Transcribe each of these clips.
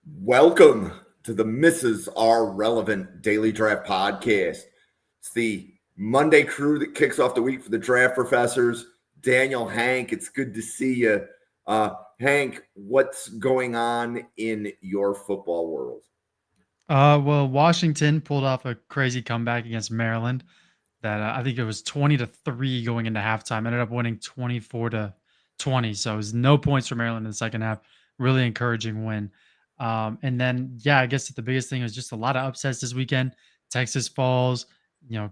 Welcome to the Are Relevant Daily Draft Podcast. It's the Monday crew that kicks off the week for the draft professors. Daniel, Hank, it's good to see you. Hank, what's going on in your football world? Well, Washington pulled off a crazy comeback against Maryland that I think it was 20-3 going into halftime. Ended up winning 24-20. So it was no points for Maryland in the second half. Really encouraging win. And then, I guess the biggest thing was just a lot of upsets this weekend. Texas falls,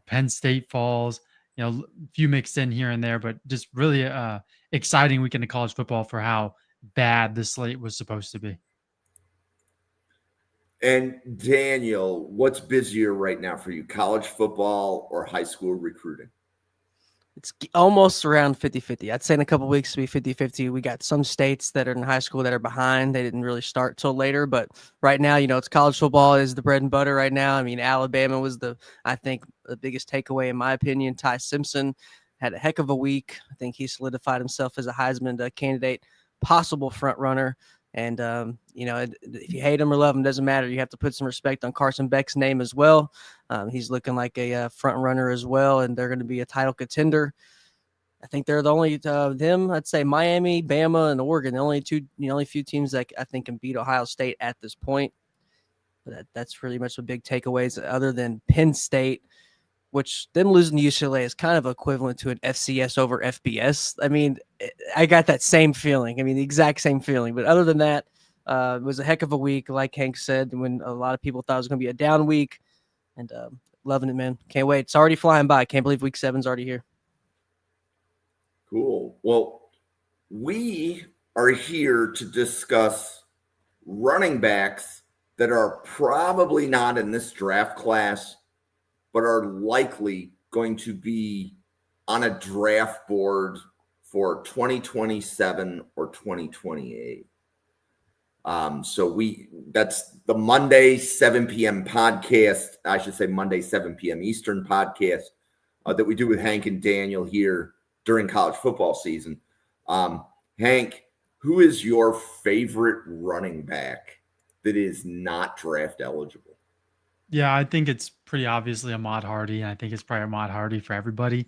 Penn State falls, a few mixed in here and there, but just really exciting weekend of college football for how bad the slate was supposed to be. And Daniel, what's busier right now for you, college football or high school recruiting? It's almost around 50-50. I'd say in a couple of weeks to be 50-50. We got some states that are in high school that are behind. They didn't really start till later, but right now, it's college football is the bread and butter right now. I mean, Alabama was I think the biggest takeaway in my opinion. Ty Simpson had a heck of a week. I think he solidified himself as a Heisman candidate, possible front runner. And, if you hate him or love him, doesn't matter. You have to put some respect on Carson Beck's name as well. He's looking like a front runner as well, and they're going to be a title contender. I think they're the only I'd say Miami, Bama, and Oregon, the only few teams that I think can beat Ohio State at this point. But that's really much the big takeaways other than Penn State, which them losing to UCLA is kind of equivalent to an FCS over FBS. I mean, I got that same feeling. I mean, the exact same feeling. But other than that, it was a heck of a week, like Hank said, when a lot of people thought it was going to be a down week. And loving it, man. Can't wait. It's already flying by. Can't believe week 7's already here. Cool. Well, we are here to discuss running backs that are probably not in this draft class, but are likely going to be on a draft board for 2027 or 2028. That's the Monday 7 p.m. podcast. I should say Monday 7 p.m. Eastern podcast that we do with Hank and Daniel here during college football season. Hank, who is your favorite running back that is not draft eligible? Yeah, I think it's pretty obviously Ahmad Hardy. I think it's probably Ahmad Hardy for everybody.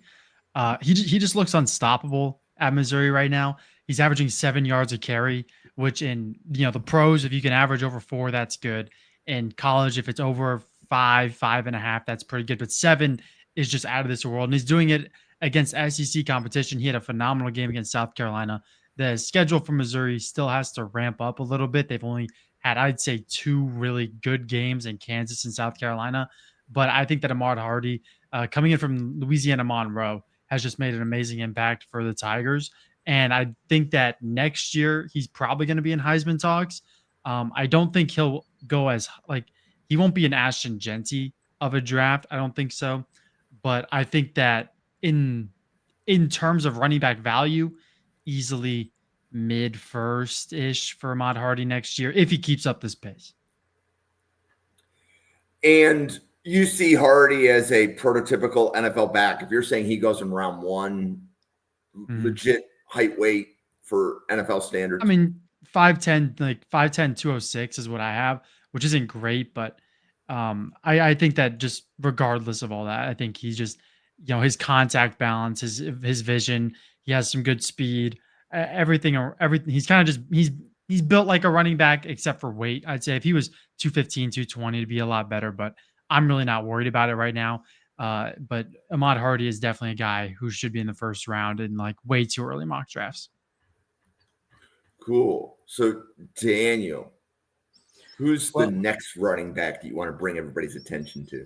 He just looks unstoppable at Missouri right now. He's averaging 7 yards a carry, which in the pros, if you can average over 4, that's good. In college, if it's over 5, 5.5, that's pretty good. But 7 is just out of this world. And he's doing it against SEC competition. He had a phenomenal game against South Carolina. The schedule for Missouri still has to ramp up a little bit. They've only had, I'd say, 2 really good games in Kansas and South Carolina. But I think that Ahmad Hardy, coming in from Louisiana Monroe, has just made an amazing impact for the Tigers. And I think that next year he's probably going to be in Heisman talks. I don't think he'll go he won't be an Ashton Genty of a draft. I don't think so. But I think that in terms of running back value, easily mid-first-ish for Ahmad Hardy next year if he keeps up this pace. And you see Hardy as a prototypical NFL back. If you're saying he goes in round 1, legit height, weight for NFL standards. I mean, 5'10", 206 is what I have, which isn't great, but I think that just regardless of all that, I think he's just, his contact balance, his vision, he has some good speed. Everything. He's kind of just he's built like a running back except for weight. I'd say if he was 215, 220, it'd be a lot better, but I'm really not worried about it right now. But Ahmad Hardy is definitely a guy who should be in the first round in way too early mock drafts. Cool. So Daniel, who's the next running back that you want to bring everybody's attention to?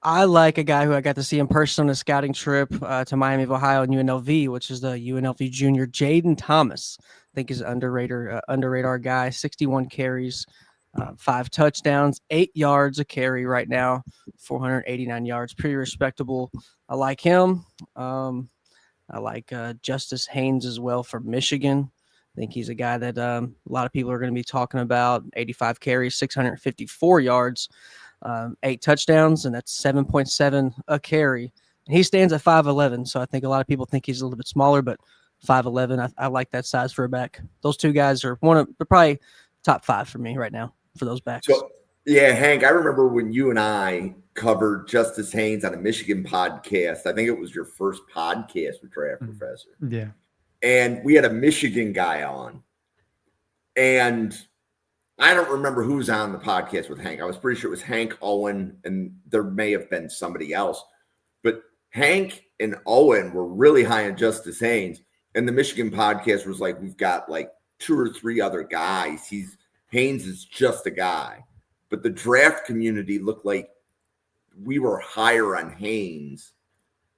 I like a guy who I got to see in person on a scouting trip to Miami of Ohio and UNLV, which is the UNLV junior, Jaden Thomas. I think is under radar guy, 61 carries, 5 touchdowns, 8 yards a carry right now, 489 yards, pretty respectable. I like him. I like Justice Haynes as well from Michigan. I think he's a guy that a lot of people are going to be talking about. 85 carries, 654 yards. 8 touchdowns, and that's 7.7 a carry. And he stands at 5'11", so I think a lot of people think he's a little bit smaller, but 5'11", I like that size for a back. Those two guys are probably top 5 for me right now for those backs. So, yeah, Hank, I remember when you and I covered Justice Haynes on a Michigan podcast. I think it was your first podcast with Draft Professor. Yeah. And we had a Michigan guy on. And I don't remember who's on the podcast with Hank. I was pretty sure it was Hank, Owen, and there may have been somebody else. But Hank and Owen were really high on Justice Haynes. And the Michigan podcast was like, we've got like 2 or 3 other guys. Haynes is just a guy. But the draft community looked like we were higher on Haynes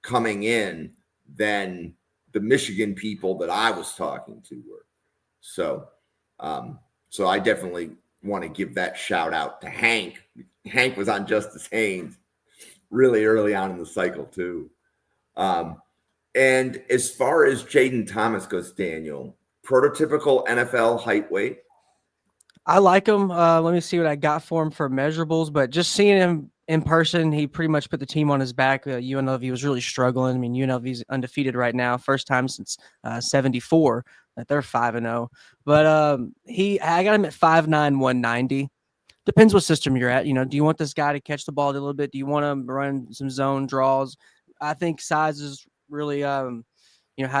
coming in than the Michigan people that I was talking to were. So I definitely want to give that shout out to Hank. Hank was on Justice Haynes really early on in the cycle too. And as far as Jaden Thomas goes, Daniel, prototypical NFL height weight. I like him. Let me see what I got for him for measurables, but just seeing him in person, he pretty much put the team on his back. UNLV was really struggling. I mean, UNLV's undefeated right now, first time since '74 that they're 5-0. But I got him at 5'9", 190. Depends what system you're at. Do you want this guy to catch the ball a little bit? Do you want him to run some zone draws? I think size is really how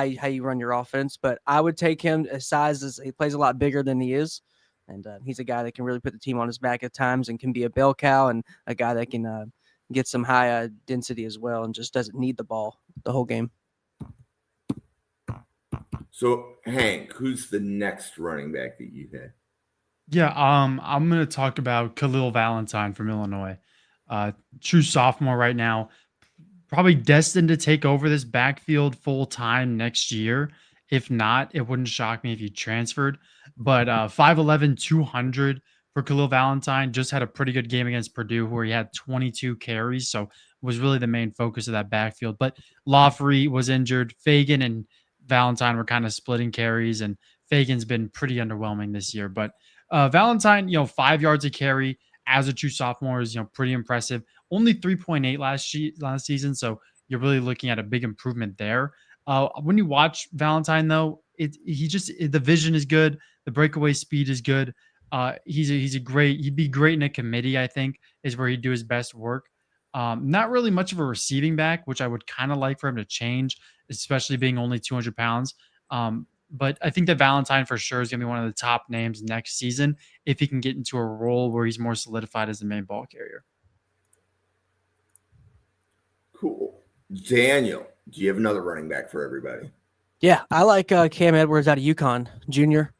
you run your offense. But I would take him as size as he plays a lot bigger than he is. And he's a guy that can really put the team on his back at times and can be a bell cow, and a guy that can get some high density as well and just doesn't need the ball the whole game. So, Hank, who's the next running back that you had? Yeah, I'm going to talk about Khalil Valentine from Illinois. True sophomore right now, probably destined to take over this backfield full time next year. If not, it wouldn't shock me if he transferred. But 5'11", 200 for Khalil Valentine. Just had a pretty good game against Purdue where he had 22 carries. So was really the main focus of that backfield. But Lawfrey was injured. Fagan and Valentine were kind of splitting carries. And Fagan's been pretty underwhelming this year. But Valentine, 5 yards a carry as a true sophomore is, pretty impressive. Only 3.8 last season. So you're really looking at a big improvement there. When you watch Valentine, though, the vision is good. The breakaway speed is good. He'd be great in a committee, I think, is where he'd do his best work. Not really much of a receiving back, which I would kind of like for him to change, especially being only 200 pounds. But I think that Valentine for sure is going to be one of the top names next season if he can get into a role where he's more solidified as the main ball carrier. Cool. Daniel, do you have another running back for everybody? Yeah, I like Cam Edwards out of UConn, junior,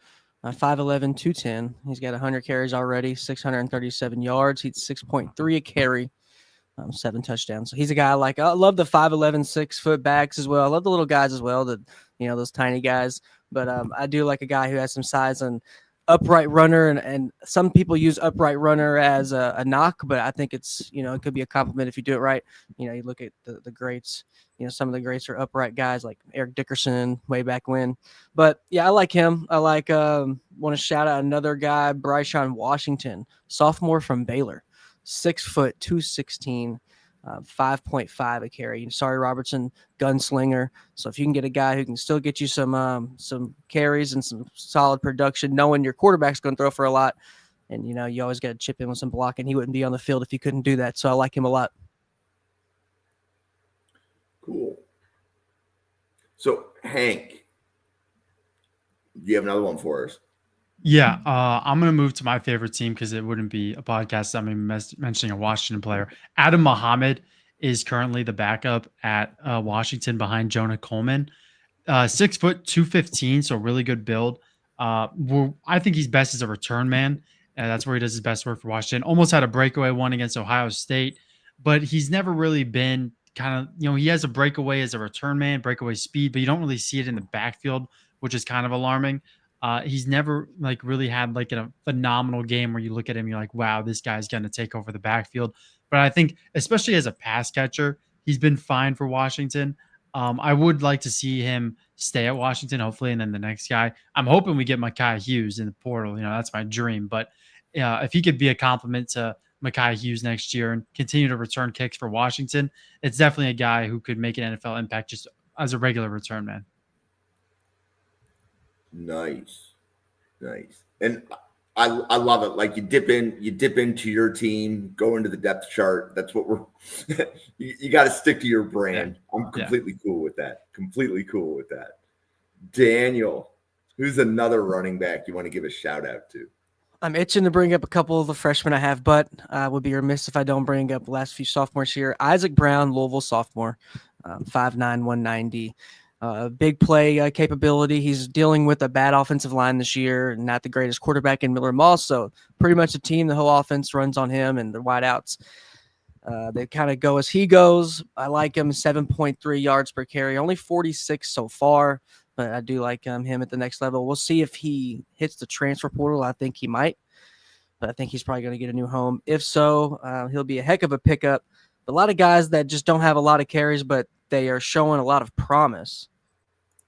5'11", 210. He's got 100 carries already, 637 yards. He's 6.3 a carry, 7 touchdowns. So he's a guy I like. I love the 5'11", 6-foot backs as well. I love the little guys as well, those tiny guys. But I do like a guy who has some size and upright runner, and some people use upright runner as a knock, but I think it's it could be a compliment if you do it right. You look at the greats. Some of the greats are upright guys like Eric Dickerson way back when. But yeah, I like him. I like want to shout out another guy, Bryshawn Washington, sophomore from Baylor, 6 foot 216. 5.5 a carry. Sorry, Robertson, gunslinger. So if you can get a guy who can still get you some carries and some solid production, knowing your quarterback's going to throw for a lot, and you always got to chip in with some blocking. He wouldn't be on the field if he couldn't do that. So I like him a lot. Cool. So Hank, do you have another one for us? Yeah, I'm going to move to my favorite team because it wouldn't be a podcast. I'm mentioning a Washington player. Adam Muhammad is currently the backup at Washington behind Jonah Coleman. 6 foot 215, so really good build. I think he's best as a return man. That's where he does his best work for Washington. Almost had a breakaway one against Ohio State, but he's never really been kind of, he has a breakaway as a return man, breakaway speed, but you don't really see it in the backfield, which is kind of alarming. He's never really had a phenomenal game where you look at him, you're like, wow, this guy's going to take over the backfield. But I think, especially as a pass catcher, he's been fine for Washington. I would like to see him stay at Washington, hopefully, and then the next guy. I'm hoping we get Mekhi Hughes in the portal. That's my dream. But if he could be a compliment to Mekhi Hughes next year and continue to return kicks for Washington, it's definitely a guy who could make an NFL impact just as a regular return man. Nice. And I love it. Like you dip into your team, go into the depth chart. That's what we're. You got to stick to your brand. Yeah. I'm completely cool with that. Completely cool with that. Daniel, who's another running back you want to give a shout out to? I'm itching to bring up a couple of the freshmen I have, but I would be remiss if I don't bring up the last few sophomores here. Isaac Brown, Louisville sophomore, 5'9", 190. Big play capability. He's dealing with a bad offensive line this year, not the greatest quarterback in Miller Moss, so pretty much the team, the whole offense runs on him and the wideouts. They kind of go as he goes. I like him, 7.3 yards per carry, only 46 so far, but I do like him at the next level. We'll see if he hits the transfer portal. I think he might, but I think he's probably going to get a new home. If so, he'll be a heck of a pickup. But a lot of guys that just don't have a lot of carries, but they are showing a lot of promise.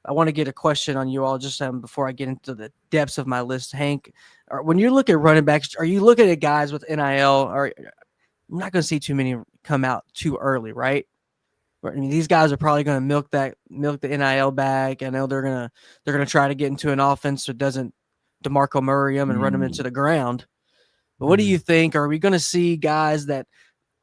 I want to get a question on you all just before I get into the depths of my list. Hank, when you look at running backs, are you looking at guys with NIL? Or I'm not going to see too many come out too early, right? I mean, these guys are probably going to milk the NIL bag. I know they're gonna try to get into an offense that doesn't DeMarco Murray them and run them into the ground. But what do you think? Are we going to see guys that?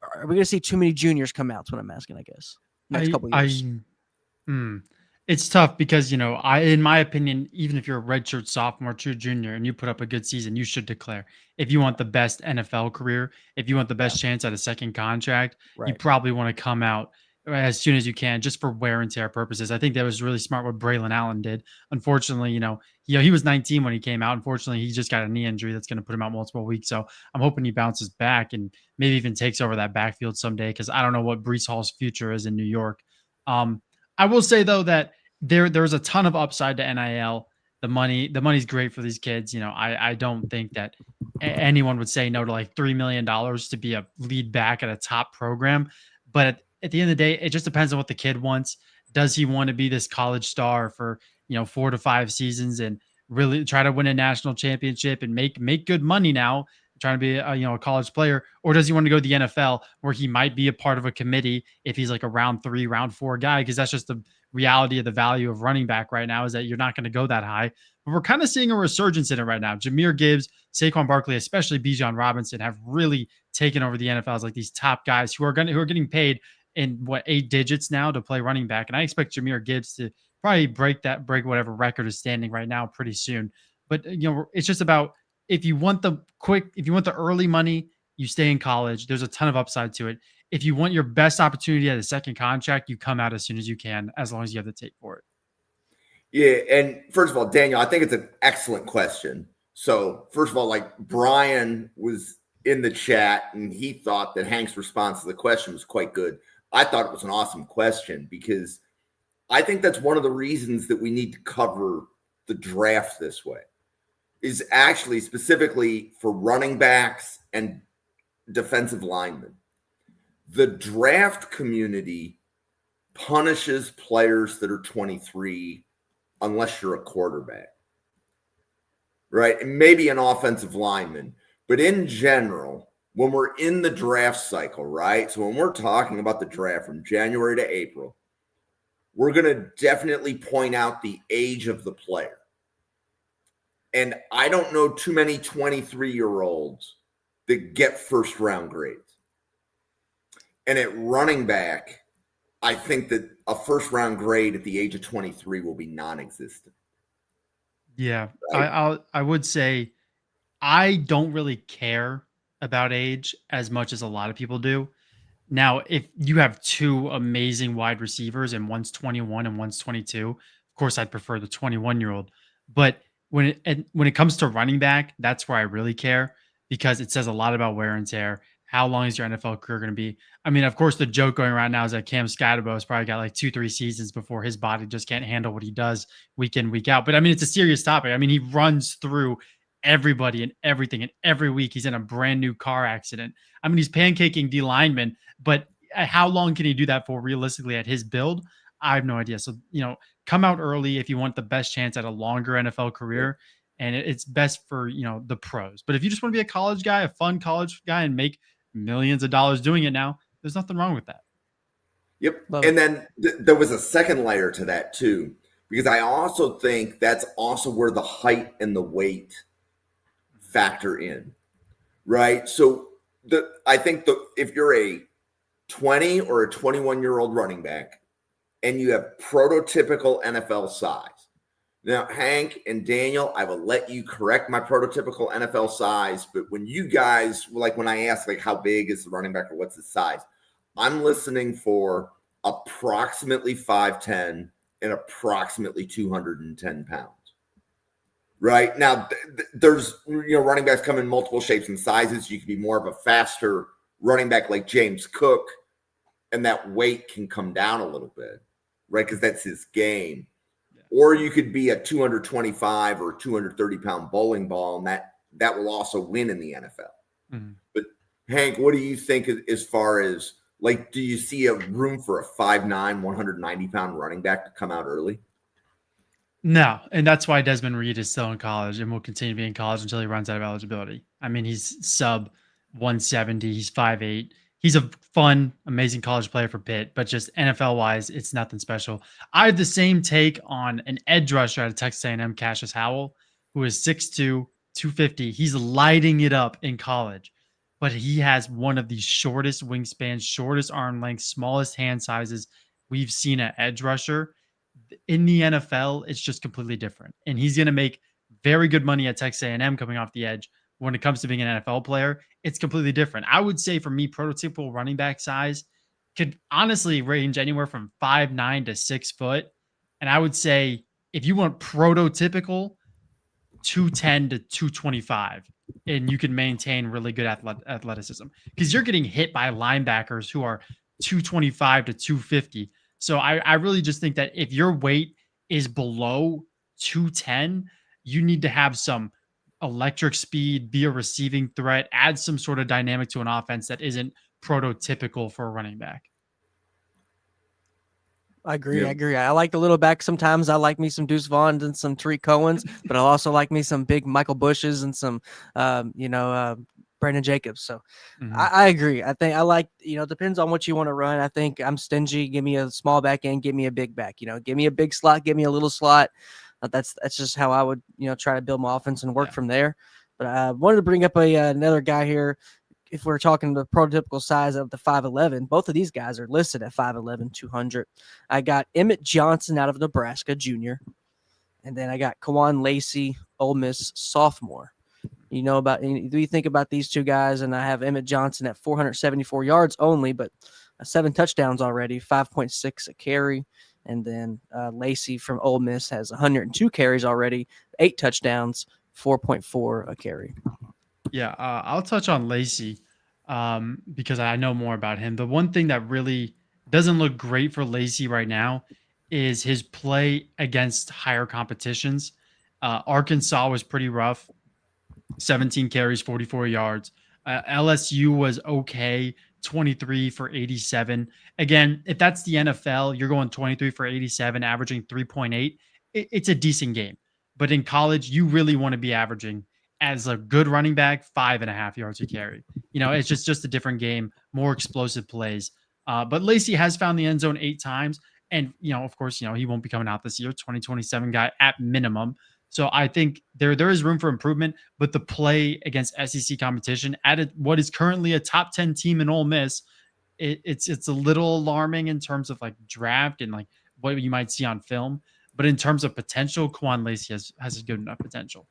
Are we going to see too many juniors come out? That's what I'm asking, I guess. Next couple of years. It's tough because, in my opinion, even if you're a redshirt sophomore, true junior, and you put up a good season, you should declare. If you want the best NFL career, if you want the best chance at a second contract, you probably want to come out as soon as you can, just for wear and tear purposes. I think that was really smart what Braylon Allen did. Unfortunately, he was 19 when he came out. Unfortunately, he just got a knee injury that's going to put him out multiple weeks. So I'm hoping he bounces back and maybe even takes over that backfield someday, because I don't know what Breece Hall's future is in New York. I will say though that there's a ton of upside to NIL. The money's great for these kids. I don't think that anyone would say no to like $3 million to be a lead back at a top program. But at the end of the day, it just depends on what the kid wants. Does he want to be this college star for 4 to 5 seasons and really try to win a national championship and make good money now, trying to be a college player? Or does he want to go to the NFL where he might be a part of a committee if he's like a round 3, round 4 guy? Because that's just the reality of the value of running back right now, is that you're not going to go that high. But we're kind of seeing a resurgence in it right now. Jahmyr Gibbs, Saquon Barkley, especially Bijan Robinson, have really taken over the NFL as like these top guys who are getting paid in 8 digits now to play running back. And I expect Jahmyr Gibbs to probably break whatever record is standing right now pretty soon. But it's just about, if you want the early money, you stay in college. There's a ton of upside to it. If you want your best opportunity at a second contract, you come out as soon as you can, as long as you have the tape for it. Yeah, and first of all, Daniel, I think it's an excellent question. So first of all, like Brian was in the chat and he thought that Hank's response to the question was quite good. I thought it was an awesome question, because I think that's one of the reasons that we need to cover the draft this way, is actually specifically for running backs and defensive linemen. The draft community punishes players that are 23 unless you're a quarterback, right? And maybe an offensive lineman. But in general, when we're in the draft cycle, right? So when we're talking about the draft from January to April, we're going to definitely point out the age of the player. And I don't know too many 23-year-olds that get first-round grades. And at running back, I think that a first-round grade at the age of 23 will be non-existent. Yeah, right? I would say I don't really care about age as much as a lot of people do. Now, if you have 2 amazing wide receivers and one's 21 and one's 22, of course I'd prefer the 21-year-old. But when it comes to running back, that's where I really care, because it says a lot about wear and tear. How long is your NFL career going to be? I mean, of course, the joke going around now is that Cam Scatterbo has probably got like 2-3 seasons before his body just can't handle what he does week in, week out. But I mean, it's a serious topic. I mean, he runs through everybody and everything, and every week he's in a brand new car accident. I mean, he's pancaking D linemen, but how long can he do that for realistically at his build? I have no idea. So, come out early if you want the best chance at a longer NFL career, and it's best for, the pros. But if you just want to be a college guy, a fun college guy, and make millions of dollars doing it now, there's nothing wrong with that. Yep. And then there was a second layer to that too, because I also think that's also where the height and the weight factor in, right? So I think if you're a 20 or a 21-year-old running back and you have prototypical NFL size. Now, Hank and Daniel, I will let you correct my prototypical NFL size, but when you guys, like when I ask, like, how big is the running back or what's the size, I'm listening for approximately 5'10" and approximately 210 pounds. Right now, there's running backs come in multiple shapes and sizes. You can be more of a faster running back like James Cook, and that weight can come down a little bit, right? Because that's his game. Yeah. Or you could be a 225 or 230 pound bowling ball, and that will also win in the NFL. Mm-hmm. But Hank, what do you think as far as, like, do you see a room for a 5'9", 190 pound running back to come out early? No, and that's why Desmond Reed is still in college and will continue to be in college until he runs out of eligibility. I mean, he's sub 170. He's 5'8". He's a fun, amazing college player for Pitt, but just NFL-wise, it's nothing special. I have the same take on an edge rusher out of Texas A&M, Cassius Howell, who is 6'2", 250. He's lighting it up in college, but he has one of the shortest wingspans, shortest arm length, smallest hand sizes we've seen at edge rusher. In the NFL, it's just completely different. And he's going to make very good money at Texas A&M coming off the edge. When it comes to being an NFL player, it's completely different. I would say for me, prototypical running back size could honestly range anywhere from 5'9" to 6 foot. And I would say if you want prototypical, 210 to 225, and you can maintain really good athleticism, because you're getting hit by linebackers who are 225 to 250. So I really just think that if your weight is below 210, you need to have some electric speed, be a receiving threat, add some sort of dynamic to an offense that isn't prototypical for a running back. I agree. I like the little back. Sometimes I like me some Deuce Vaughns and some Tariq Cohens, but I also like me some big Michael Bushes and some, Brandon Jacobs. So I agree. I think I like, depends on what you want to run. I think I'm stingy. Give me a small back end, give me a big back, give me a big slot, give me a little slot. That's just how I would, try to build my offense and work from there. But I wanted to bring up another guy here. If we're talking the prototypical size of the 5'11", both of these guys are listed at 5'11", 200. I got Emmett Johnson out of Nebraska, junior. And then I got Kawan Lacey, Ole Miss, sophomore. Do you think about these two guys? And I have Emmett Johnson at 474 yards only, but 7 touchdowns already, 5.6 a carry. And then Lacey from Ole Miss has 102 carries already, 8 touchdowns, 4.4 a carry. Yeah, I'll touch on Lacey because I know more about him. The one thing that really doesn't look great for Lacey right now is his play against higher competitions. Arkansas was pretty rough, 17 carries, 44 yards. LSU was okay, 23 for 87. Again, if that's the NFL, you're going 23 for 87, averaging 3.8. It's a decent game. But in college, you really want to be averaging, as a good running back, 5.5 yards a carry. It's just a different game, more explosive plays. But Lacey has found the end zone 8 times. And, of course, he won't be coming out this year, 2027 guy at minimum. So I think there is room for improvement, but the play against SEC competition at what is currently a top 10 team in Ole Miss, it's a little alarming in terms of like draft and like what you might see on film. But in terms of potential, Kawan Lacey has a good enough potential.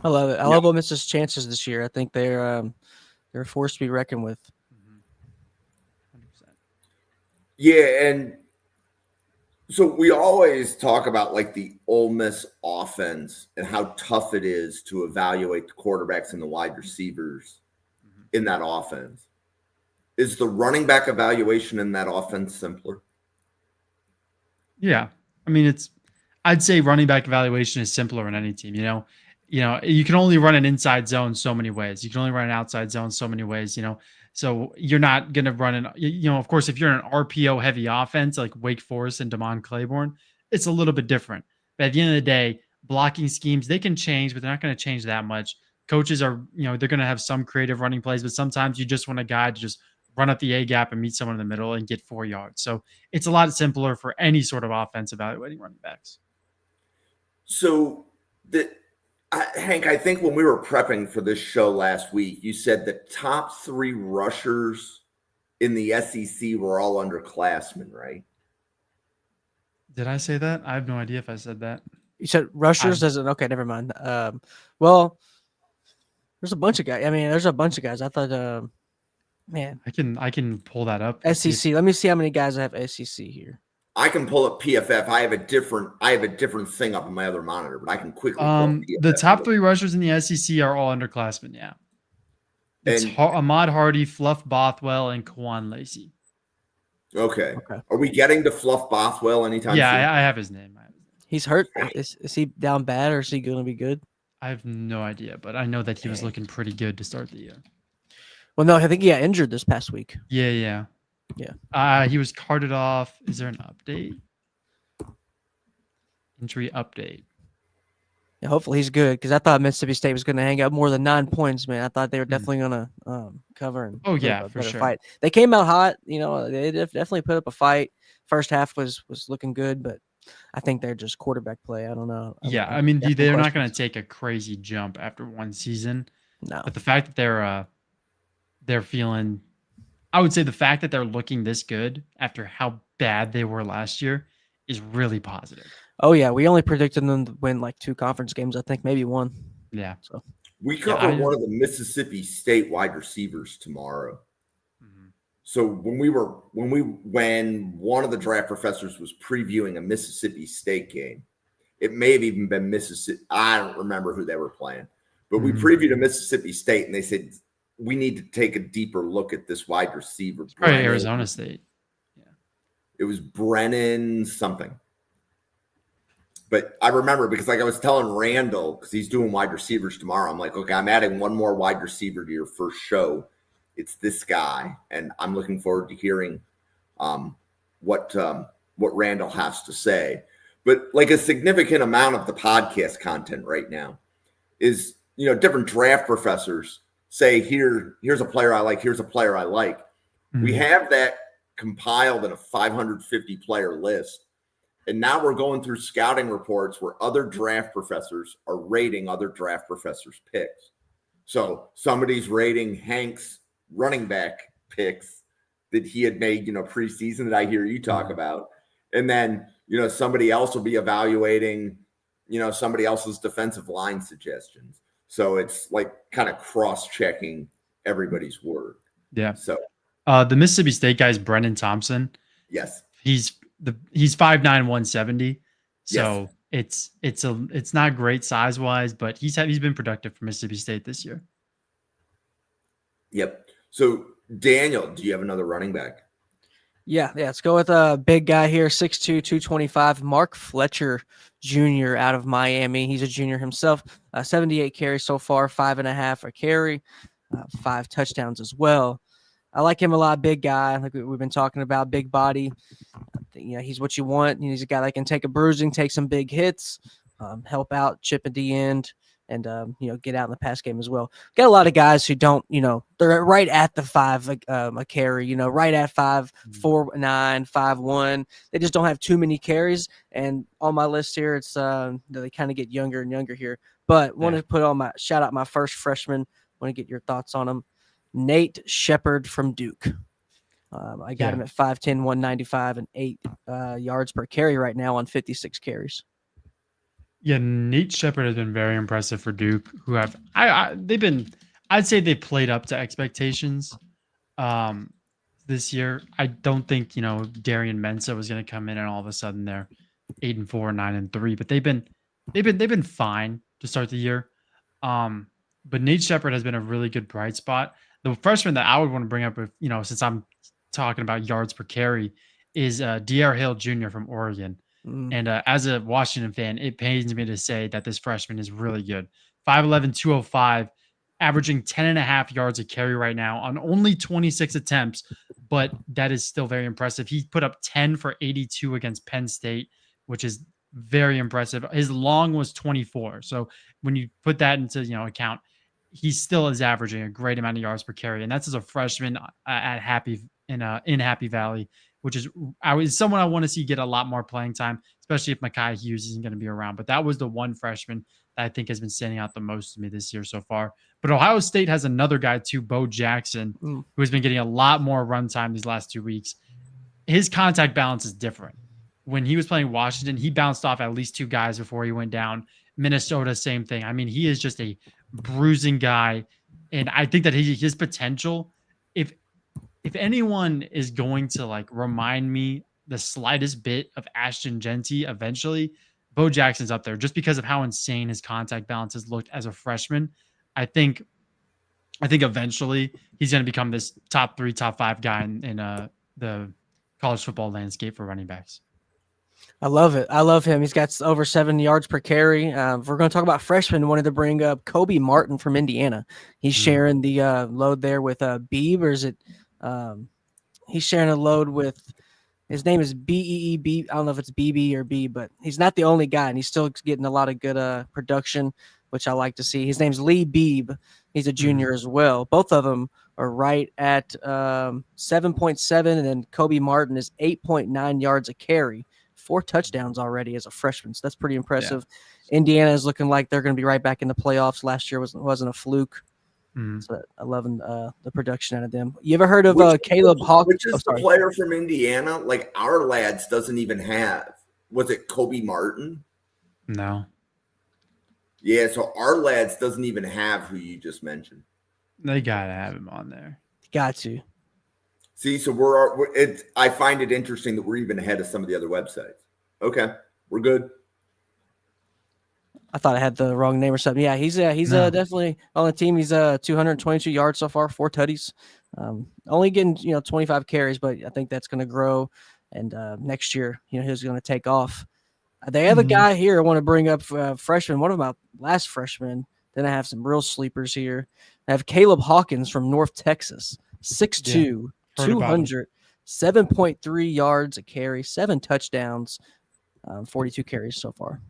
I love it. I love Ole Miss's chances this year. I think they're a force to be reckoned with. 100%. Yeah, and so we always talk about like the Ole Miss offense and how tough it is to evaluate the quarterbacks and the wide receivers in that offense. Is the running back evaluation in that offense simpler? Yeah. I mean, I'd say running back evaluation is simpler in any team. You can only run an inside zone so many ways. You can only run an outside zone so many ways, So you're not going to run of course, if you're in an RPO heavy offense like Wake Forest and Damon Claiborne, it's a little bit different. But at the end of the day, blocking schemes, they can change, but they're not going to change that much. Coaches are, they're going to have some creative running plays, but sometimes you just want a guy to just run up the A gap and meet someone in the middle and get 4 yards. So it's a lot simpler for any sort of offense evaluating running backs. So Hank, I think when we were prepping for this show last week, you said the top 3 rushers in the SEC were all underclassmen, right? Did I say that? I have no idea if I said that. You said rushers I- doesn't. Okay, never mind. Well, there's a bunch of guys. I mean, there's a bunch of guys. I thought, man, I can pull that up. and see if- SEC. Let me see how many guys I have SEC here. I can pull up PFF. I have a different thing up on my other monitor, but I can quickly pull up PFF. The top 3 rushers in the SEC are all underclassmen. Yeah, it's And- Ahmad Hardy, Fluff Bothwell, and Kawan Lacey. Okay. Okay. Are we getting to Fluff Bothwell anytime Yeah, soon? I have his name. He's hurt. Is he down bad or is he going to be good? I have no idea, but I know that he was looking pretty good to start the year. Well, no, I think he got injured this past week. Yeah. He was carted off. Is there an update? Injury update. Yeah, hopefully he's good because I thought Mississippi State was going to hang up more than 9 points, man. I thought they were definitely going to cover and Oh, put yeah, up a for better sure. fight. They came out hot. You know, they definitely put up a fight. First half was looking good, but I think they're just quarterback play. I don't know. Yeah, I'm I mean, asking they're not going to questions. take a crazy jump after one season, No. but the fact that they're feeling, I would say the fact that they're looking this good after how bad they were last year is really positive. Oh yeah, we only predicted them to win like 2 conference games. I think maybe 1. Yeah. So We cover one of the Mississippi State wide receivers tomorrow. Mhm. So when one of the draft professors was previewing a Mississippi State game, it may have even been Mississippi. I don't remember who they were playing, but we Mhm. previewed a Mississippi State, and they said we need to take a deeper look at this wide receiver. Probably Arizona State. It was Brennan something. But I remember because like I was telling Randall, because he's doing wide receivers tomorrow, I'm like, okay, I'm adding one more wide receiver to your first show. It's this guy, and I'm looking forward to hearing what Randall has to say. But like a significant amount of the podcast content right now is, you know, different draft professors say, here's a player I like, here's a player I like. We Mhm. have that compiled in a 550 player list. And now we're going through scouting reports where other draft professors are rating other draft professors' picks. So somebody's rating Hank's running back picks that he had made, you know, preseason that I hear you talk about. And then, you know, somebody else will be evaluating, you know, somebody else's defensive line suggestions. So it's like kind of cross-checking everybody's work. Yeah. So The Mississippi State guy's Brendan Thompson. yes. He's 5'9", 170. So it's not great size wise, but he's been productive for Mississippi State this year. Yep. So Daniel, do you have another running back? yeah, let's go with a big guy here, 6'2", 225, Mark Fletcher Jr. out of Miami. He's a junior himself. 78 carries so far, 5.5 a carry, 5 touchdowns as well. I like him a lot. Big guy, like we've been talking about, big body. You know, he's what you want. He's a guy that can take a bruising, take some big hits, help out, chip at the end, and you know, get out in the pass game as well. Got a lot of guys who don't, you know, they're right at the 5 a carry, you know, right at 5, 4, 9, 5, 1. They just don't have too many carries. And on my list here, it's they kind of get younger and younger here. But want to shout out my first freshman. Want to get your thoughts on him, Nate Shepard from Duke. I got him at 5'10", 195, and 8 yards per carry right now on 56 carries. Yeah, Nate Shepard has been very impressive for Duke, who have I'd say they played up to expectations this year. I don't think, you know, Darian Mensah was going to come in and all of a sudden they're 8-4, 9-3, but they've been fine to start the year. But Nate Shepard has been a really good bright spot. The freshman that I would want to bring up, if, you know, since I'm talking about yards per carry, is D.R. Hill Jr. from Oregon. And as a Washington fan, it pains me to say that this freshman is really good. 5'11", 205, averaging 10.5 yards a carry right now on only 26 attempts, but that is still very impressive. He put up 10 for 82 against Penn State, which is very impressive. His long was 24. So when you put that into, you know, account, he still is averaging a great amount of yards per carry, and that's as a freshman at Happy Valley, which is someone I want to see get a lot more playing time, especially if Mekhi Hughes isn't going to be around. But that was the one freshman that I think has been standing out the most to me this year so far. But Ohio State has another guy too, Bo Jackson, Mm. who has been getting a lot more run time these last 2 weeks. His contact balance is different. When he was playing Washington, he bounced off at least 2 guys before he went down. Minnesota, same thing. I mean, he is just a bruising guy, and I think that his potential, if anyone is going to like remind me the slightest bit of Ashton Genty eventually, Bo Jackson's up there just because of how insane his contact balance has looked as a freshman. I think eventually he's going to become this top 3, top 5 guy in the college football landscape for running backs. I love it. I love him. He's got over 7 yards per carry. If we're going to talk about freshmen, wanted to bring up Kobe Martin from Indiana. He's sharing the load there with Beebe, or is it? He's sharing a load with. His name is Beeb. I don't know if it's BB or B, but he's not the only guy, and he's still getting a lot of good production, which I like to see. His name's Lee Beebe. He's a junior as well. Both of them are right at 7.7, and then Kobe Martin is 8.9 yards a carry. 4 touchdowns already as a freshman, so that's pretty impressive. Yeah. Indiana is looking like they're going to be right back in the playoffs. Last year wasn't a fluke. So I love the production out of them. You ever heard of Caleb Hawk? Which is the player from Indiana? Like our lads doesn't even have. Was it Kobe Martin? No. Yeah, so our lads doesn't even have who you just mentioned. They gotta have him on there. Got to. See, so I find it interesting that we're even ahead of some of the other websites. Okay, we're good. I thought I had the wrong name or something. Yeah, he's definitely on the team. He's 222 yards so far, 4 tutties. Only getting 25 carries, but I think that's going to grow. And next year, he's going to take off. They have a guy here I want to bring up, freshman. One of my last freshmen. Then I have some real sleepers here. I have Caleb Hawkins from North Texas, 6'2", 200, 7.3 yards a carry, 7 touchdowns. 42 carries so far.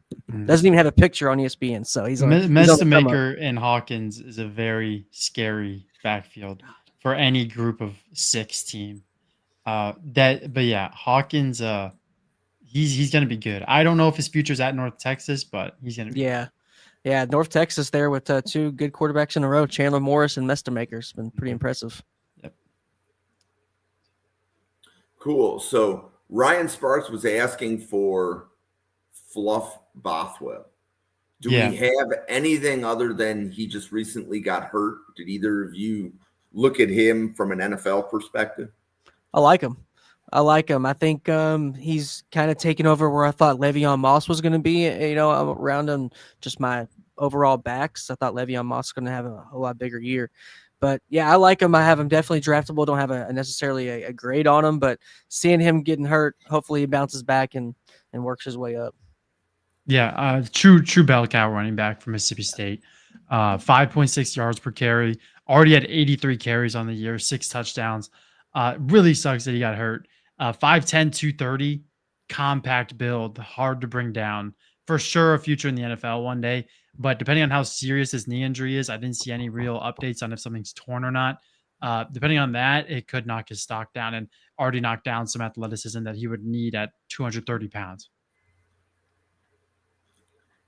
Doesn't even have a picture on ESPN, so he's on. Mestamaker and Hawkins is a very scary backfield for any group of 6 team. But yeah, Hawkins. He's gonna be good. I don't know if his future's at North Texas, but he's gonna be. Yeah. North Texas there with 2 good quarterbacks in a row, Chandler Morris and Mestamaker's been pretty impressive. Yep. Cool. So Ryan Sparks was asking for Fluff Bothwell. Do we have anything other than he just recently got hurt? Did either of you look at him from an NFL perspective? I like him. I think he's kind of taken over where I thought Le'Veon Moss was going to be. Around him, just my overall backs. I thought Le'Veon Moss was going to have a lot bigger year. But yeah, I like him. I have him definitely draftable. Don't have necessarily a grade on him, but seeing him getting hurt, hopefully he bounces back and works his way up. Yeah, true bell cow running back from Mississippi State. 5.6 yards per carry. Already had 83 carries on the year, 6 touchdowns. Really sucks that he got hurt. 5'10", 230, compact build, hard to bring down. For sure a future in the NFL one day, but depending on how serious his knee injury is, I didn't see any real updates on if something's torn or not. Depending on that, it could knock his stock down and already knock down some athleticism that he would need at 230 pounds.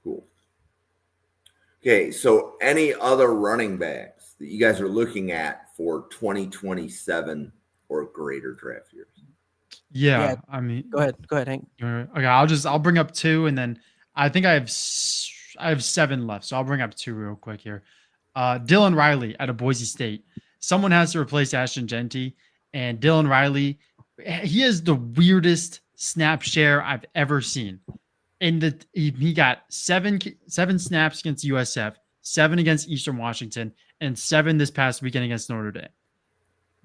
Cool. Okay, so any other running backs that you guys are looking at for 2027 or greater draft years? Yeah, I mean, go ahead, Hank. Okay, I'll bring up 2, and then I think I have 7 left, so I'll bring up 2 real quick here. Dylan Riley out of Boise State. Someone has to replace Ashton Genty, and Dylan Riley, he has the weirdest snap share I've ever seen. And he got 7 snaps against USF, 7 against Eastern Washington, and 7 this past weekend against Notre Dame.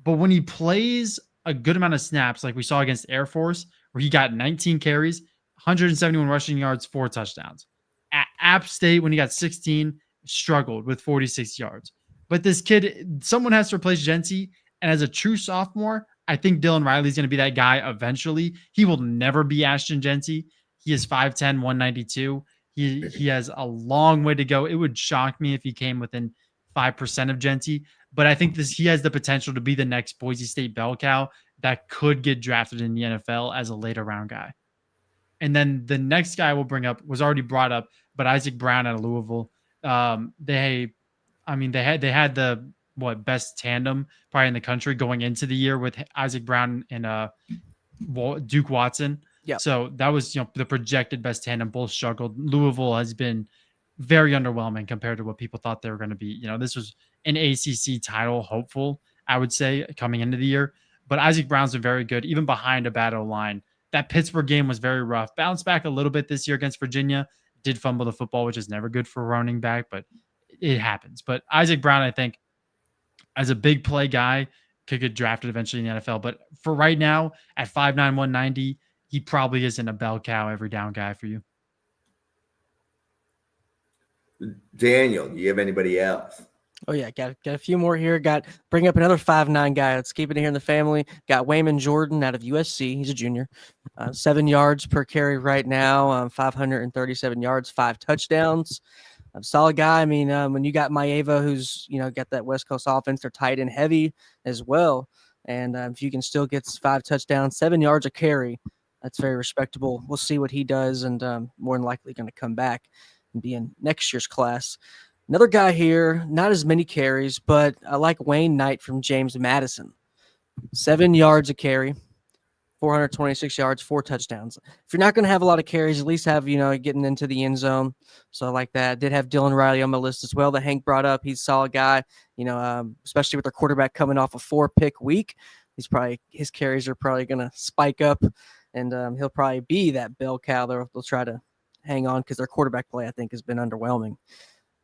But when he plays a good amount of snaps, like we saw against Air Force, where he got 19 carries, 171 rushing yards, 4 touchdowns. At App State, when he got 16, struggled with 46 yards. But this kid, someone has to replace Genty, and as a true sophomore, I think Dylan Riley's going to be that guy eventually. He will never be Ashton Genty. He is 5'10", 192. He has a long way to go. It would shock me if he came within 5% of Genty, but I think he has the potential to be the next Boise State bell cow that could get drafted in the NFL as a later round guy. And then the next guy we'll bring up was already brought up but Isaac Brown out of Louisville, they had the best tandem probably in the country going into the year with Isaac Brown and Duke Watson. Yep. So that was the projected best tandem. Both struggled. Louisville has been very underwhelming compared to what people thought they were going to be. This was an ACC title hopeful, I would say, coming into the year. But Isaac Brown's been very good, even behind a bad O-line. That Pittsburgh game was very rough. Bounced back a little bit this year against Virginia. Did fumble the football, which is never good for a running back, but it happens. But Isaac Brown, I think, as a big play guy, could get drafted eventually in the NFL. But for right now, at 5'9", 190, he probably isn't a bell cow every down guy for you. Daniel, do you have anybody else? Oh yeah, got a few more here. Bring up another 5'9" guy. Let's keep it here in the family. Got Wayman Jordan out of USC. He's a junior. 7 yards per carry right now. 537 yards, 5 touchdowns. Solid guy. I mean, when you got Maeva, who's got that West Coast offense, they're tight and heavy as well. And if you can still get 5 touchdowns, 7 yards a carry, that's very respectable. We'll see what he does, and more than likely going to come back and be in next year's class. Another guy here, not as many carries, but I like Wayne Knight from James Madison. 7 yards a carry, 426 yards, 4 touchdowns. If you're not going to have a lot of carries, at least have, getting into the end zone. So I like that. Did have Dylan Riley on my list as well that Hank brought up. He's a solid guy, especially with their quarterback coming off a 4-pick week. His carries are probably going to spike up, and he'll probably be that bell cow. They'll try to hang on because their quarterback play, I think, has been underwhelming.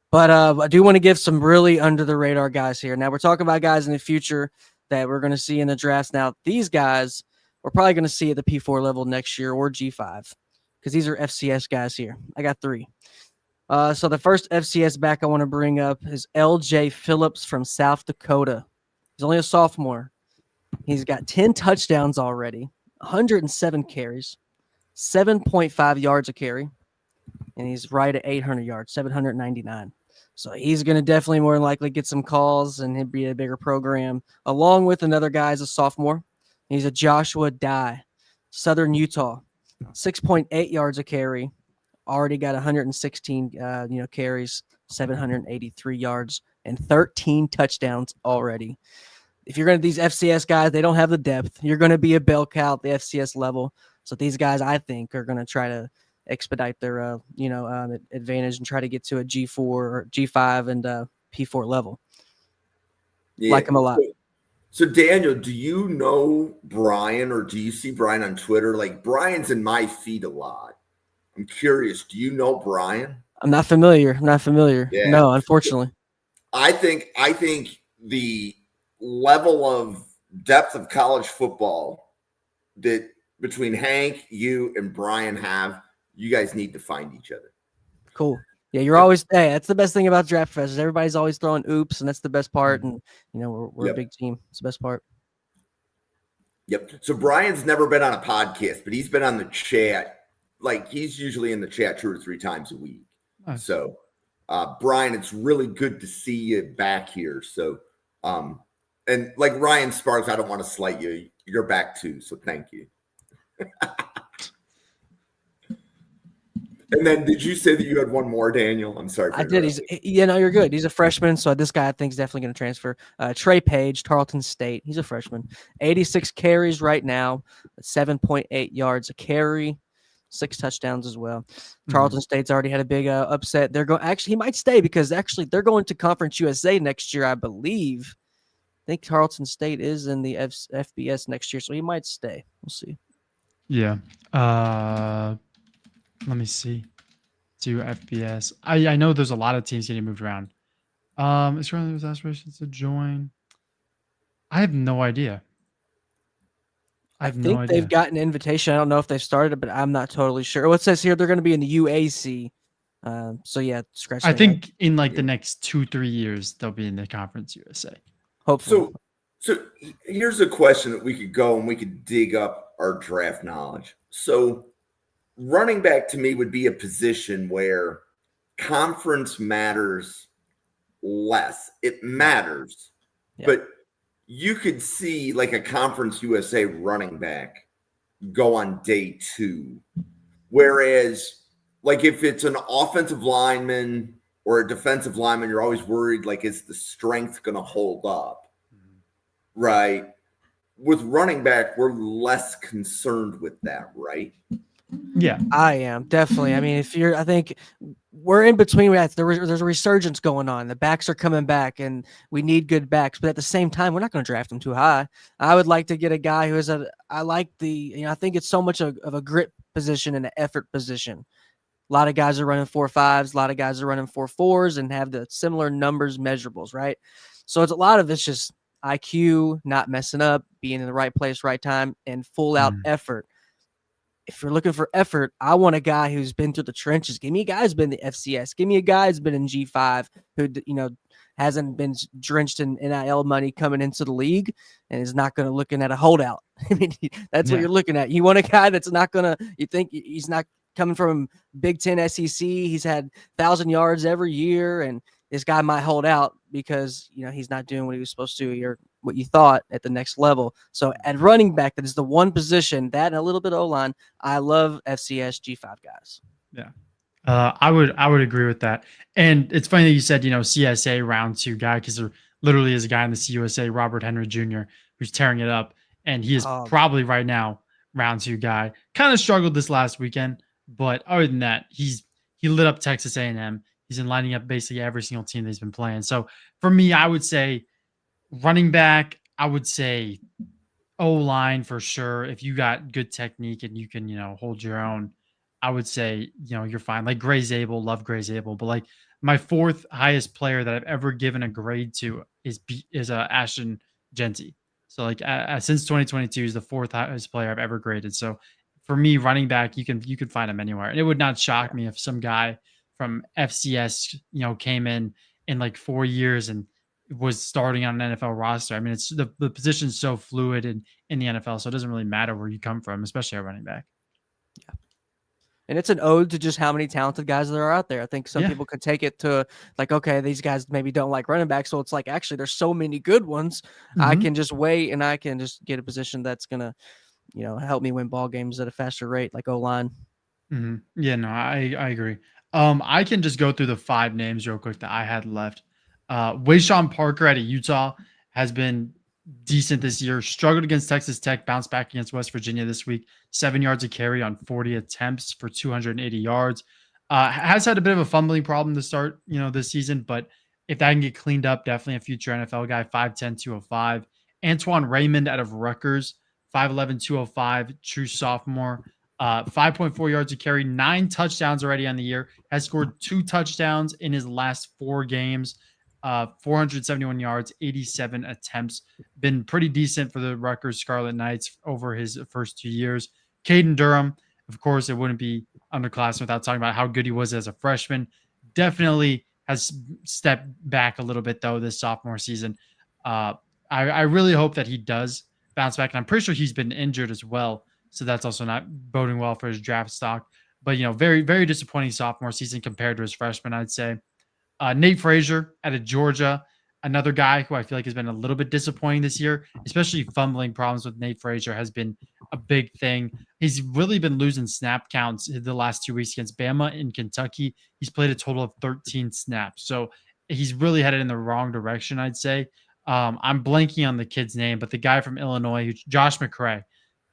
But I do want to give some really under-the-radar guys here. Now, we're talking about guys in the future that we're going to see in the drafts. Now, these guys we're probably going to see at the P4 level next year or G5 because these are FCS guys here. I got 3. So the first FCS back I want to bring up is LJ Phillips from South Dakota. He's only a sophomore. He's got 10 touchdowns already, 107 carries, 7.5 yards a carry, and he's right at 800 yards, 799. So he's going to definitely more than likely get some calls, and he'll be a bigger program, along with another guy as a sophomore. He's a Joshua Dye, Southern Utah, 6.8 yards a carry, already got 116 carries, 783 yards, and 13 touchdowns already. If you're going to these FCS guys, they don't have the depth. You're going to be a bell cow at the FCS level. So these guys, I think, are going to try to expedite their advantage and try to get to a G4 or G5 and P4 level. Yeah. Like him a lot. So Daniel, do you know Brian, or do you see Brian on Twitter? Like, Brian's in my feed a lot. I'm curious. Do you know Brian? I'm not familiar. Yeah. No, unfortunately. I think the level of depth of college football that between Hank, you, and Brian have, you guys need to find each other. Cool. Yeah, you're always. Hey, that's the best thing about draft professors. Everybody's always throwing oops, and that's the best part. And we're a big team. It's the best part. Yep. So Brian's never been on a podcast, but he's been on the chat. Like, he's usually in the chat 2 or 3 times a week. Nice. So, Brian, it's really good to see you back here. So, and like Ryan Sparks, I don't want to slight you. You're back too. So thank you. And then did you say that you had one more, Daniel? I'm sorry. I did. You're good. He's a freshman. So this guy I think is definitely going to transfer. Trey Page, Tarleton State. He's a freshman. 86 carries right now, 7.8 yards a carry, 6 touchdowns as well. Tarleton State's already had a big upset. He might stay because they're going to Conference USA next year, I believe. I think Tarleton State is in the FBS next year, so he might stay. We'll see. Yeah. Let me see. To FBS. I know there's a lot of teams getting moved around. Is currently with aspirations to join. I have no idea. I think they've got an invitation. I don't know if they've started it, but I'm not totally sure. What it says here, they're going to be in the UAC. So yeah, scratch. I think in like the next 2-3 years they'll be in the Conference USA. Hopefully. So here's a question that we could go and we could dig up our draft knowledge. So running back to me would be a position where conference matters less. It matters, but you could see like a Conference USA running back go on day 2. Whereas like if it's an offensive lineman or a defensive lineman, you're always worried, like, is the strength going to hold up? Right. With running back, we're less concerned with that, right? Yeah. I am definitely. I mean, I think we're in between. There's a resurgence going on. The backs are coming back, and we need good backs. But at the same time, we're not going to draft them too high. I would like to get a guy who is I like I think it's so much of a grit position and an effort position. A lot of guys are running 4.5s. A lot of guys are running 4.4s and have the similar numbers measurables, right? So a lot of it's just IQ, not messing up, being in the right place, right time, and full out effort. If you're looking for effort, I want a guy who's been through the trenches. Give me a guy who's been in the FCS. Give me a guy who's been in G5 who, hasn't been drenched in NIL money coming into the league and is not going to looking at a holdout. I mean, that's what you're looking at. You want a guy that's not going to, you think he's not coming from Big Ten SEC. He's had 1,000 yards every year, and this guy might hold out because, he's not doing what he was supposed to or what you thought at the next level. So at running back, that is the one position, that and a little bit of O-line, I love FCS G5 guys. Yeah. I would agree with that. And it's funny that you said, CSA round 2 guy, because there literally is a guy in the CUSA, Robert Henry Jr., who's tearing it up. And he is probably right now round 2 guy. Kind of struggled this last weekend, but other than that, he lit up Texas A&M. He's been lining up basically every single team that he's been playing. So for me, I would say running back, I would say O-line for sure. If you got good technique and you can, hold your own, I would say, you're fine. Like Gray Zabel, love Gray Zabel. But like my 4th highest player that I've ever given a grade to is Ashton Genty. So like since 2022 is the 4th highest player I've ever graded. So for me, running back, you can find him anywhere. And it would not shock me if some guy from FCS, came in like 4 years and was starting on an NFL roster. I mean, it's the position's so fluid in the NFL, so it doesn't really matter where you come from, especially at running back. Yeah. And it's an ode to just how many talented guys there are out there. I think some people could take it to like, okay, these guys maybe don't like running back. So it's like, actually, there's so many good ones. I can just wait and I can just get a position that's going to, help me win ball games at a faster rate, like O-line. Yeah, no, I agree. I can just go through the 5 names real quick that I had left. Wayshawn Parker out of Utah has been decent this year. Struggled against Texas Tech, bounced back against West Virginia this week. 7 yards a carry on 40 attempts for 280 yards. Has had a bit of a fumbling problem to start, this season, but if that can get cleaned up, definitely a future NFL guy. 5'10", 205. Antoine Raymond out of Rutgers, 5'11", 205, true sophomore. 5.4 yards a carry, 9 touchdowns already on the year. Has scored 2 touchdowns in his last 4 games. 471 yards, 87 attempts. Been pretty decent for the Rutgers Scarlet Knights over his first 2 years. Caden Durham, of course, it wouldn't be underclassmen without talking about how good he was as a freshman. Definitely has stepped back a little bit, though, this sophomore season. I really hope that he does bounce back. And I'm pretty sure he's been injured as well. So that's also not boding well for his draft stock. But, very, very disappointing sophomore season compared to his freshman, I'd say. Nate Frazier out of Georgia, another guy who I feel like has been a little bit disappointing this year, especially fumbling problems with Nate Frazier has been a big thing. He's really been losing snap counts the last 2 weeks against Bama and Kentucky. He's played a total of 13 snaps. So he's really headed in the wrong direction, I'd say. I'm blanking on the kid's name, but the guy from Illinois, Josh McCray,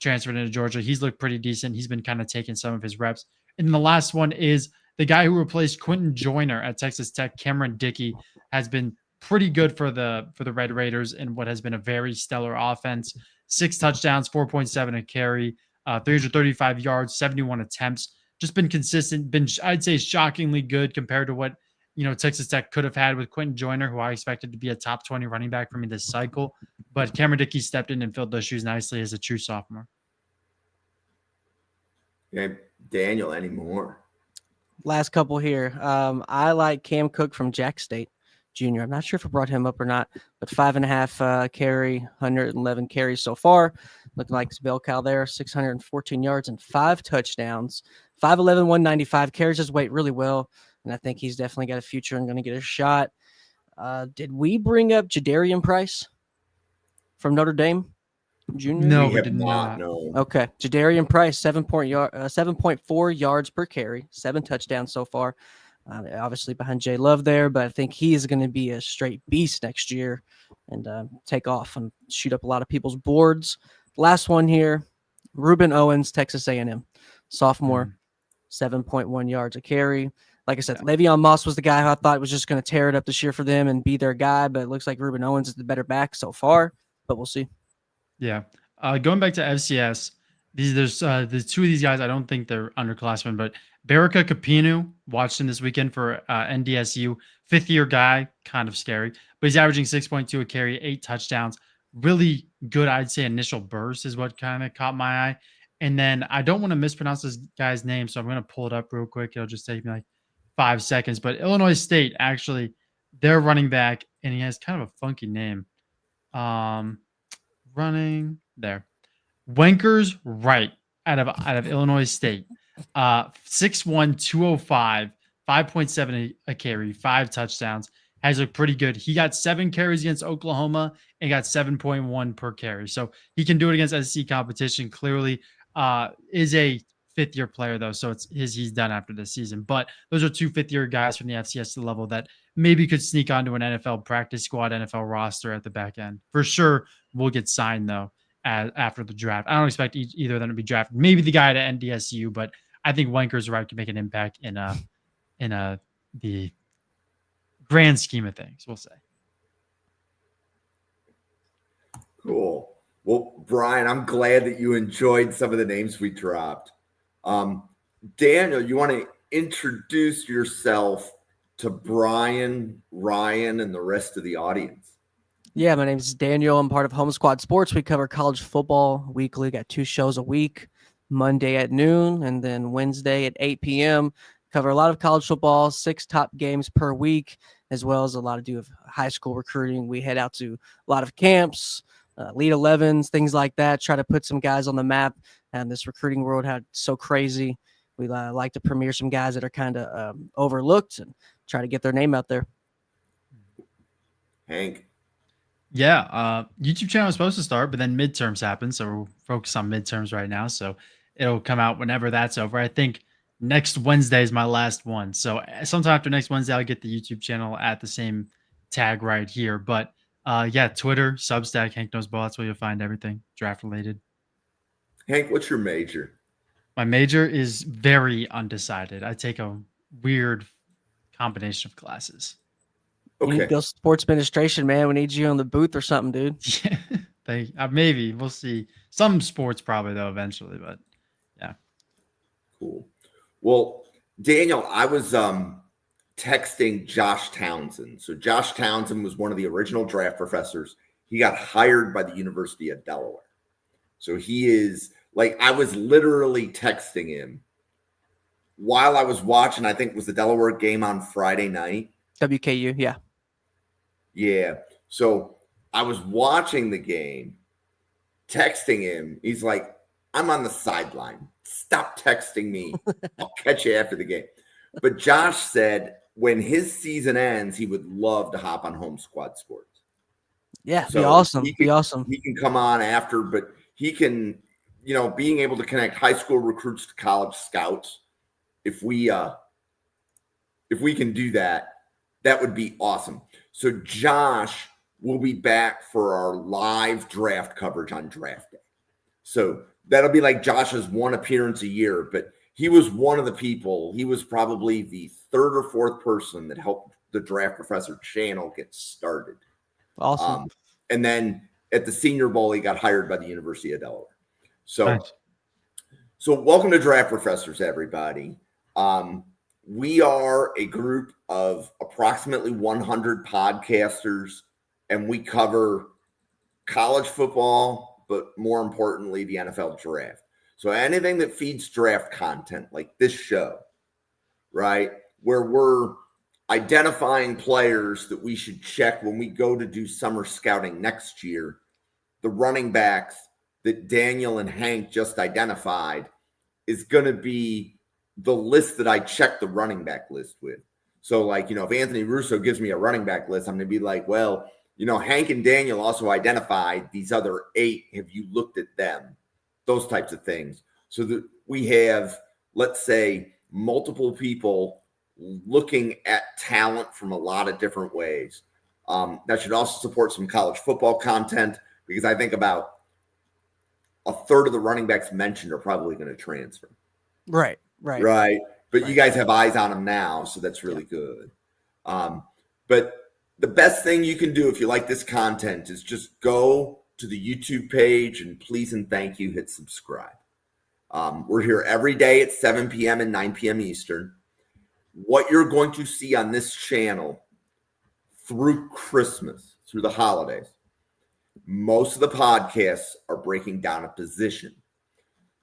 transferred into Georgia. He's looked pretty decent. He's been kind of taking some of his reps. And the last one is the guy who replaced Quentin Joyner at Texas Tech, Cameron Dickey, has been pretty good for the Red Raiders in what has been a very stellar offense. 6 touchdowns, 4.7 a carry, 335 yards, 71 attempts. Just been consistent. Been, I'd say, shockingly good compared to what Texas Tech could have had with Quentin Joyner, who I expected to be a top 20 running back for me this cycle. But Cameron Dickey stepped in and filled those shoes nicely as a true sophomore. Okay, Daniel, any more? Last couple here. I like Cam Cook from Jack State Jr. I'm not sure if I brought him up or not, but 5.5 carry, 111 carries so far. Looking like bell cow there, 614 yards and 5 touchdowns. 5'11", 195, carries his weight really well, and I think he's definitely got a future and going to get a shot. Did we bring up Jadarian Price from Notre Dame? Junior? No, We we have didn't know not that. known. Okay. Jadarian Price, 7.4 yards per carry, 7 touchdowns so far. Obviously behind Jay Love there, but I think he is going to be a straight beast next year and take off and shoot up a lot of people's boards. Last one here, Ruben Owens, Texas A&M, sophomore, 7.1 yards a carry. Like I said, Le'Veon Moss was the guy who I thought was just going to tear it up this year for them and be their guy, but it looks like Ruben Owens is the better back so far, but we'll see. Yeah. Going back to FCS, there's two of these guys. I don't think they're underclassmen, but Baraka Kapinu, watched him this weekend for NDSU, 5th-year guy, kind of scary, but he's averaging 6.2 a carry, 8 touchdowns. Really good, I'd say, initial burst is what kind of caught my eye. And then I don't want to mispronounce this guy's name, so I'm going to pull it up real quick. It'll just take me like 5 seconds. But Illinois State, actually, they're running back, and he has kind of a funky name. Running there. Wenkers Wright out of Illinois State. 6'1", 205, 5.7 a carry, 5 touchdowns. Has looked pretty good. He got 7 carries against Oklahoma and got 7.1 per carry. So he can do it against SEC competition. Clearly is a 5th-year player, though, so he's done after this season. But those are 2 5th-year guys from the FCS level that maybe could sneak onto an NFL practice squad, NFL roster at the back end. For sure, will get signed, though, after the draft. I don't expect either of them to be drafted. Maybe the guy at NDSU, but I think Wenkers Wright can make an impact in the grand scheme of things, we'll say. Cool. Well, Brian, I'm glad that you enjoyed some of the names we dropped. Daniel, you want to introduce yourself to Brian, Ryan, and the rest of the audience? Yeah, my name is Daniel. I'm part of Home Squad Sports. We cover college football weekly. Got 2 shows a week, Monday at noon and then Wednesday at 8 p.m. Cover a lot of college football, 6 top games per week, as well as a lot of high school recruiting. We head out to a lot of camps, lead 11s, things like that, try to put some guys on the map. And this recruiting world had so crazy. We like to premiere some guys that are kind of overlooked and try to get their name out there. Hank? Yeah, YouTube channel is supposed to start, but then midterms happen, so we're focused on midterms right now. So it'll come out whenever that's over. I think next Wednesday is my last one. So sometime after next Wednesday, I'll get the YouTube channel at the same tag right here. But yeah, Twitter, Substack, Hank Knows Ball. That's where you'll find everything draft related. Hank, what's your major? My major is very undecided. I take a weird combination of classes. You need to go sports administration, man. We need you on the booth or something, dude. Yeah, maybe we'll see. Some sports probably though eventually, but yeah. Cool. Well, Daniel, I was texting Josh Townsend. So Josh Townsend was one of the original draft professors. He got hired by the University of Delaware. So he is like, I was literally texting him while I was watching, I think it was the Delaware game on Friday night. WKU, yeah. Yeah. So I was watching the game, texting him. He's like, I'm on the sideline. Stop texting me. I'll catch you after the game. But Josh said when his season ends, he would love to hop on Home Squad Sports. Yeah, so be awesome. Be awesome. He can come on after, but he can, being able to connect high school recruits to college scouts. If we can do that, that would be awesome. So Josh will be back for our live draft coverage on draft day. So that'll be like Josh's one appearance a year, but he was one of the people. He was probably the 3rd or 4th person that helped the Draft Professor channel get started. Awesome. And then at the Senior Bowl, he got hired by the University of Delaware. So, nice. So welcome to Draft Professors, everybody. We are a group of approximately 100 podcasters, and we cover college football, but more importantly, the NFL draft. So anything that feeds draft content, like this show, right, where we're identifying players that we should check when we go to do summer scouting next year, the running backs that Daniel and Hank just identified is going to be the list that I check the running back list with. So like, if Anthony Russo gives me a running back list, I'm going to be like, well, Hank and Daniel also identified these other 8. Have you looked at them? Those types of things. So that we have, let's say, multiple people looking at talent from a lot of different ways. That should also support some college football content, because I think about a third of the running backs mentioned are probably going to transfer. Right. But Right. You guys have eyes on them now, so that's really good. But the best thing you can do if you like this content is just go to the YouTube page and please and thank you, hit subscribe. We're here every day at 7 p.m. and 9 p.m. Eastern. What you're going to see on this channel through Christmas, through the holidays, most of the podcasts are breaking down a position.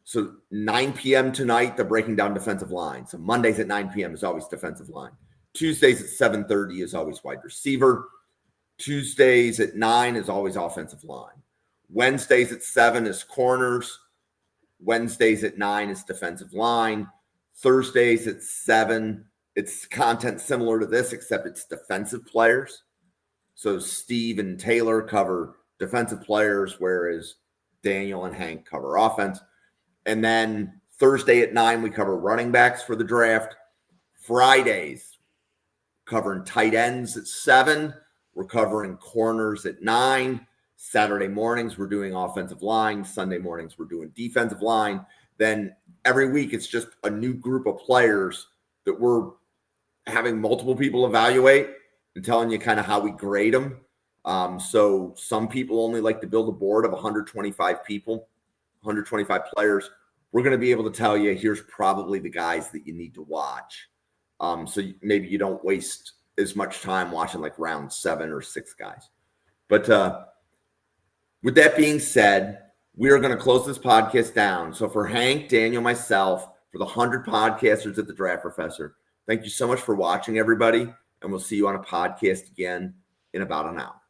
So 9 p.m. tonight, they're breaking down defensive line. So Mondays at 9 p.m. is always defensive line. Tuesdays at 7:30 is always wide receiver. Tuesdays at 9 is always offensive line. Wednesdays at 7 is corners. Wednesdays at 9 is defensive line. Thursdays at 7, it's content similar to this, except it's defensive players. So Steve and Taylor cover defensive players, whereas Daniel and Hank cover offense. And then Thursday at 9, we cover running backs for the draft. Fridays, covering tight ends at 7. We're covering corners at 9. Saturday mornings, we're doing offensive line. Sunday mornings, we're doing defensive line. Then every week, it's just a new group of players that we're having multiple people evaluate and telling you kind of how we grade them. So some people only like to build a board of 125 people, 125 players. We're going to be able to tell you, here's probably the guys that you need to watch. So maybe you don't waste as much time watching like round 7 or 6 guys. But with that being said, we are going to close this podcast down. So for Hank, Daniel, myself, for the 100 podcasters at the Draft Professor, thank you so much for watching, everybody. And we'll see you on a podcast again in about an hour.